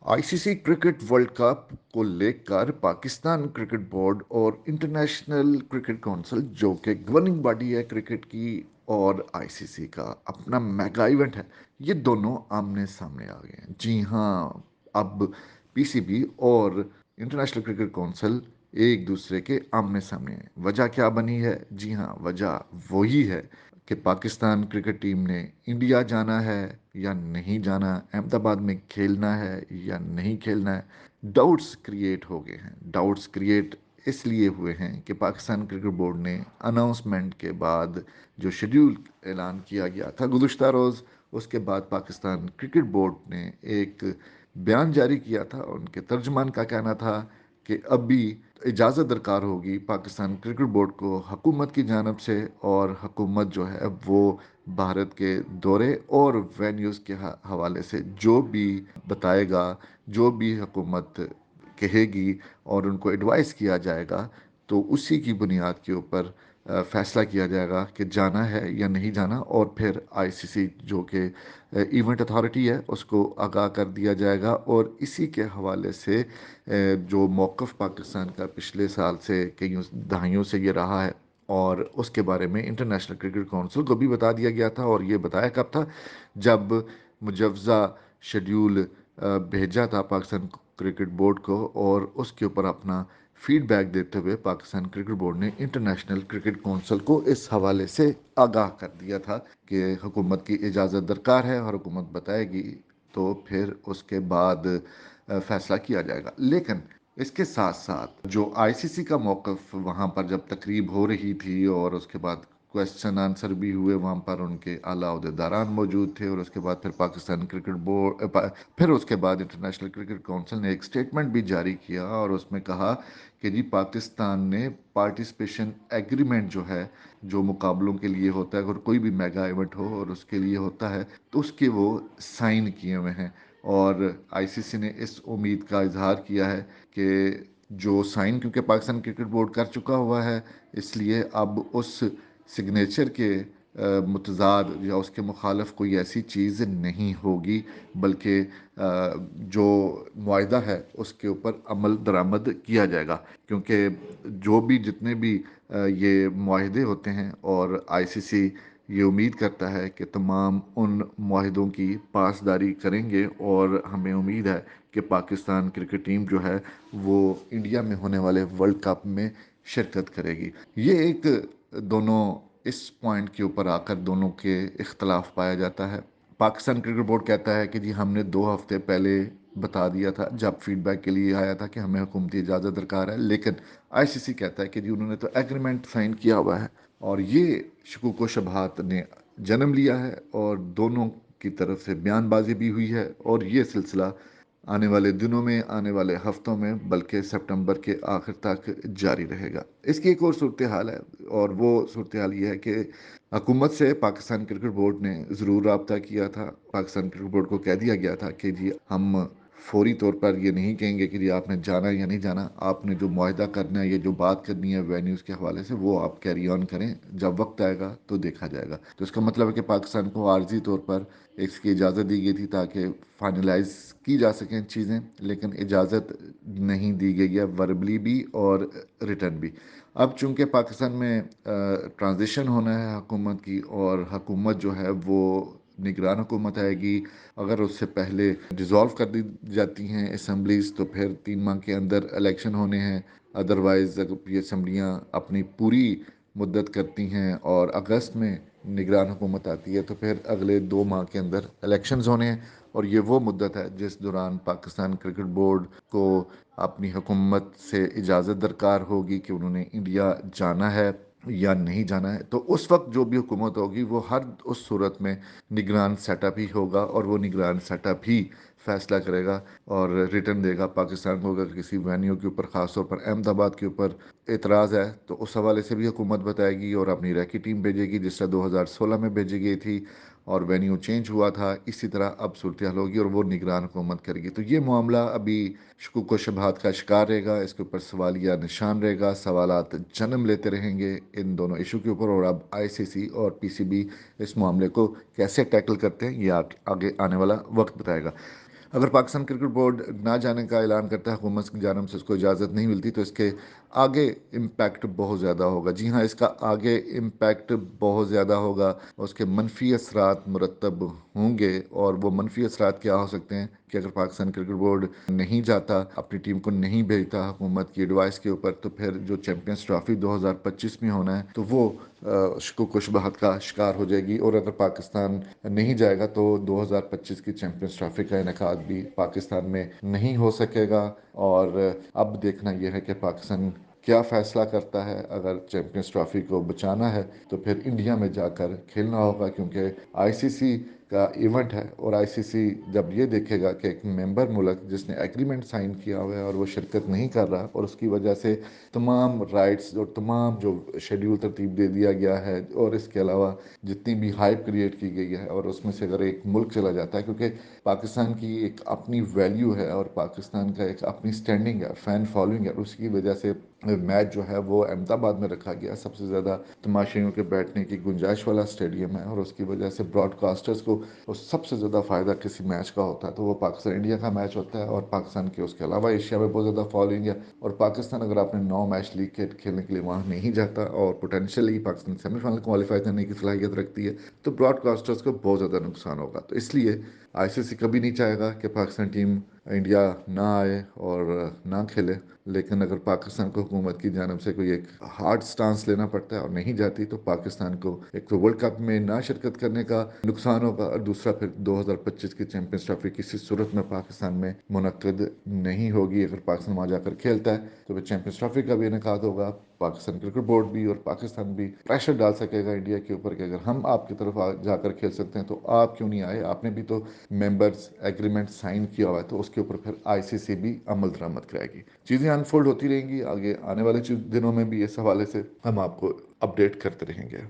ICC cricket world cup को लेकर Pakistan cricket board और इंटरनेशनल क्रिकेट काउंसिल, जो कि गवर्निंग बॉडी है क्रिकेट की, और आईसीसी का अपना मेगा इवेंट है, ये दोनों आमने सामने आ गए हैं। जी हाँ, अब पीसीबी और इंटरनेशनल क्रिकेट काउंसिल एक दूसरे के आमने सामने हैं। वजह क्या बनी है? जी हाँ, वजह वही है कि पाकिस्तान क्रिकेट टीम ने इंडिया जाना है या नहीं जाना, अहमदाबाद में खेलना है या नहीं खेलना है। डाउट्स क्रिएट हो गए हैं। डाउट्स क्रिएट इसलिए हुए हैं कि पाकिस्तान क्रिकेट बोर्ड ने अनाउंसमेंट के बाद जो शेड्यूल ऐलान किया गया था गुज़श्ता रोज़, उसके बाद पाकिस्तान क्रिकेट बोर्ड ने एक बयान जारी किया था। उनके तर्जमान का कहना था कि अभी इजाज़त दरकार होगी पाकिस्तान क्रिकेट बोर्ड को हुकूमत की जानब से, और हुकूमत जो है वो भारत के दौरे और वेन्यूज़ के हवाले से जो भी बताएगा, जो भी हुकूमत कहेगी और उनको एडवाइस किया जाएगा, तो उसी की बुनियाद के ऊपर फैसला किया जाएगा कि जाना है या नहीं जाना। और फिर आईसीसी, जो कि इवेंट अथॉरिटी है, उसको आगाह कर दिया जाएगा। और इसी के हवाले से जो मौक़िफ़ पाकिस्तान का पिछले साल से कई दहाइयों से ये रहा है, और उसके बारे में इंटरनेशनल क्रिकेट काउंसिल को भी बता दिया गया था। और ये बताया कब था? जब मुजवज़ा शेड्यूल भेजा था पाकिस्तान क्रिकेट बोर्ड को, और उसके ऊपर अपना फीडबैक देते हुए पाकिस्तान क्रिकेट बोर्ड ने इंटरनेशनल क्रिकेट काउंसिल को इस हवाले से आगाह कर दिया था कि हुकूमत की इजाज़त दरकार है, और हुकूमत बताएगी तो फिर उसके बाद फैसला किया जाएगा। लेकिन इसके साथ साथ जो आईसीसी का मौक़िफ़ वहाँ पर जब तकरीब हो रही थी और उसके बाद क्वेश्चन आंसर भी हुए, वहाँ पर उनके आला ओहदेदारान मौजूद थे, और उसके बाद फिर पाकिस्तान क्रिकेट बोर्ड, फिर उसके बाद इंटरनेशनल क्रिकेट काउंसिल ने एक स्टेटमेंट भी जारी किया, और उसमें कहा कि जी पाकिस्तान ने पार्टिसिपेशन एग्रीमेंट जो है, जो मुकाबलों के लिए होता है, अगर कोई भी मेगा इवेंट हो और उसके लिए होता है, तो उसके वो साइन किए हुए हैं। और आईसीसी ने इस उम्मीद का इजहार किया है कि जो साइन, क्योंकि पाकिस्तान क्रिकेट बोर्ड कर चुका हुआ है, इसलिए अब उस सिग्नेचर के मुतज़ाद या उसके मुखालफ कोई ऐसी चीज़ नहीं होगी, बल्कि जो मुआहदा है उसके ऊपर अमल दरामद किया जाएगा। क्योंकि जो भी जितने भी ये मुआहदे होते हैं, और आईसीसी ये उम्मीद करता है कि तमाम उन मुआहदों की पासदारी करेंगे, और हमें उम्मीद है कि पाकिस्तान क्रिकेट टीम जो है वो इंडिया में होने वाले वर्ल्ड कप में शिरकत करेगी। ये एक दोनों इस पॉइंट के ऊपर आकर दोनों के इख्तलाफ पाया जाता है। पाकिस्तान क्रिकेट बोर्ड कहता है कि जी हमने 2 हफ्ते पहले बता दिया था, जब फीडबैक के लिए आया था, कि हमें हुकूमती इजाज़त दरकार है। लेकिन आईसीसी कहता है कि जी उन्होंने तो एग्रीमेंट साइन किया हुआ है। और ये शकूक व शुबहात ने जन्म लिया है, और दोनों की तरफ से बयानबाजी भी हुई है, और ये सिलसिला आने वाले दिनों में, आने वाले हफ्तों में, बल्कि सितंबर के आखिर तक जारी रहेगा। इसकी एक और सूरत हाल है, और वो सूरत हाल ये है कि हुकूमत से पाकिस्तान क्रिकेट बोर्ड ने ज़रूर रब्ता किया था। पाकिस्तान क्रिकेट बोर्ड को कह दिया गया था कि जी हम फौरी तौर पर ये नहीं कहेंगे कि जी आपने जाना या नहीं जाना, आपने जो मुआहदा करना है, ये जो बात करनी है वेन्यूज़ के हवाले से, वो आप कैरी ऑन करें, जब वक्त आएगा तो देखा जाएगा। तो इसका मतलब है कि पाकिस्तान को आर्जी तौर पर इसकी इजाज़त दी गई थी ताकि फाइनलाइज की जा सकें चीज़ें, लेकिन इजाज़त नहीं दी गई है, वर्बली भी और रिटर्न भी। अब चूंकि पाकिस्तान में ट्रांजिशन होना है हुकूमत की, और हुकूमत जो है वो निगरान हुकूमत आएगी। अगर उससे पहले डिज़ोल्व कर दी जाती हैं असम्बलीज़, तो फिर 3 माह के अंदर इलेक्शन होने हैं। अदरवाइज़ अगर ये असम्बलियाँ अपनी पूरी मुद्दत करती हैं और अगस्त में निगरान हुकूमत आती है, तो फिर अगले 2 माह के अंदर इलेक्शंस होने हैं। और ये वो मुद्दत है जिस दौरान पाकिस्तान क्रिकेट बोर्ड को अपनी हुकूमत से इजाज़त दरकार होगी कि उन्होंने इंडिया जाना है या नहीं जाना है। तो उस वक्त जो भी हुकूमत होगी, वो हर उस सूरत में निगरान सेटअप ही होगा, और वो निगरान सेटअप ही फैसला करेगा और रिटर्न देगा पाकिस्तान को। अगर किसी वेन्यू के ऊपर, ख़ास तौर पर अहमदाबाद के ऊपर एतराज़ है, तो उस हवाले से भी हुकूमत बताएगी और अपनी रैकी टीम भेजेगी, जिस तरह 2016 में भेजी गई थी और वेन्यू चेंज हुआ था। इसी तरह अब सूरत हाल होगी, और वो निगरान हुकूमत करेगी। तो ये मामला अभी शकूक व शुबहात का शिकार रहेगा, इसके ऊपर सवालिया निशान रहेगा, सवालात जन्म लेते रहेंगे इन दोनों इशू के ऊपर। और अब आईसीसी और पीसीबी इस मामले को कैसे टैकल करते हैं, ये आगे आने वाला वक्त बताएगा। اگر پاکستان کرکٹ بورڈ نہ جانے کا اعلان کرتا ہے، حکومت کی جانب سے اس کو اجازت نہیں ملتی، تو اس کے آگے امپیکٹ بہت زیادہ ہوگا. جی ہاں، اس کا آگے امپیکٹ بہت زیادہ ہوگا. اس کے منفی اثرات مرتب ہوں گے، اور وہ منفی اثرات کیا ہو سکتے ہیں کہ اگر پاکستان کرکٹ بورڈ نہیں جاتا، اپنی ٹیم کو نہیں بھیجتا حکومت کی ایڈوائس کے اوپر، تو پھر جو چیمپئنز ٹرافی 2025 میں ہونا ہے تو وہ شکوک و شبہات کا شکار ہو جائے گی. اور اگر پاکستان نہیں جائے گا تو 2025 کی چیمپئنز ٹرافی کا انعقاد بھی پاکستان میں نہیں ہو سکے گا. اور اب دیکھنا یہ ہے کہ پاکستان کیا فیصلہ کرتا ہے. اگر چیمپئنز ٹرافی کو بچانا ہے تو پھر انڈیا میں جا کر کھیلنا ہوگا، کیونکہ آئی سی سی کا ایونٹ ہے، اور آئی سی سی جب یہ دیکھے گا کہ ایک ممبر ملک جس نے ایگریمنٹ سائن کیا ہوا ہے اور وہ شرکت نہیں کر رہا، اور اس کی وجہ سے تمام رائٹس اور تمام جو شیڈیول ترتیب دے دیا گیا ہے، اور اس کے علاوہ جتنی بھی ہائپ کریٹ کی گئی ہے، اور اس میں سے اگر ایک ملک چلا جاتا ہے، کیونکہ پاکستان کی ایک اپنی ویلیو ہے اور پاکستان کا ایک اپنی سٹینڈنگ ہے، فین فالوئنگ ہے، اس کی وجہ سے میچ جو ہے وہ احمد آباد میں رکھا گیا. سب سے زیادہ تماشائیوں کے بیٹھنے کی گنجائش والا اسٹیڈیم ہے، اور اس کی وجہ سے براڈ کاسٹرز کو سب سے زیادہ فائدہ کسی میچ کا ہوتا ہے تو وہ پاکستان انڈیا کا میچ ہوتا ہے. اور پاکستان کے اس کے علاوہ ایشیا میں بہت زیادہ فالوئنگ ہے. اور پاکستان اگر آپ نے 9 میچ لیگ کھیلنے کے لیے وہاں نہیں جاتا، اور potentially Pakistan semi final qualify کرنے کی صلاحیت رکھتی ہے، تو براڈ کاسٹرز کو بہت زیادہ نقصان ہوگا. تو اس لیے آئی سی سی کبھی نہیں چاہے گا کہ پاکستان ٹیم انڈیا نہ آئے اور نہ کھیلے. لیکن اگر پاکستان کو حکومت کی جانب سے کوئی ایک ہارڈ سٹانس لینا پڑتا ہے اور نہیں جاتی، تو پاکستان کو ایک تو ورلڈ کپ میں نہ شرکت کرنے کا نقصان ہوگا، اور دوسرا پھر 2025 کی چیمپئنز ٹرافی کسی صورت میں پاکستان میں منعقد نہیں ہوگی. اگر پاکستان وہاں جا کر کھیلتا ہے تو پھر چیمپئنز ٹرافی کا بھی انعقاد ہوگا. پاکستان کرکٹ بورڈ بھی اور پاکستان بھی پریشر ڈال سکے گا انڈیا کے اوپر کہ اگر ہم آپ کی طرف جا کر کھیل سکتے ہیں تو آپ کیوں نہیں آئے. آپ نے بھی تو ممبرز ایگریمنٹ سائن کیا ہوا ہے، تو اس کے اوپر پھر آئی سی سی بھی عمل درآمد کرائے گی. چیزیں انفولڈ ہوتی رہیں گی آگے آنے والے دنوں میں بھی. اس حوالے سے ہم آپ کو اپڈیٹ کرتے رہیں گے.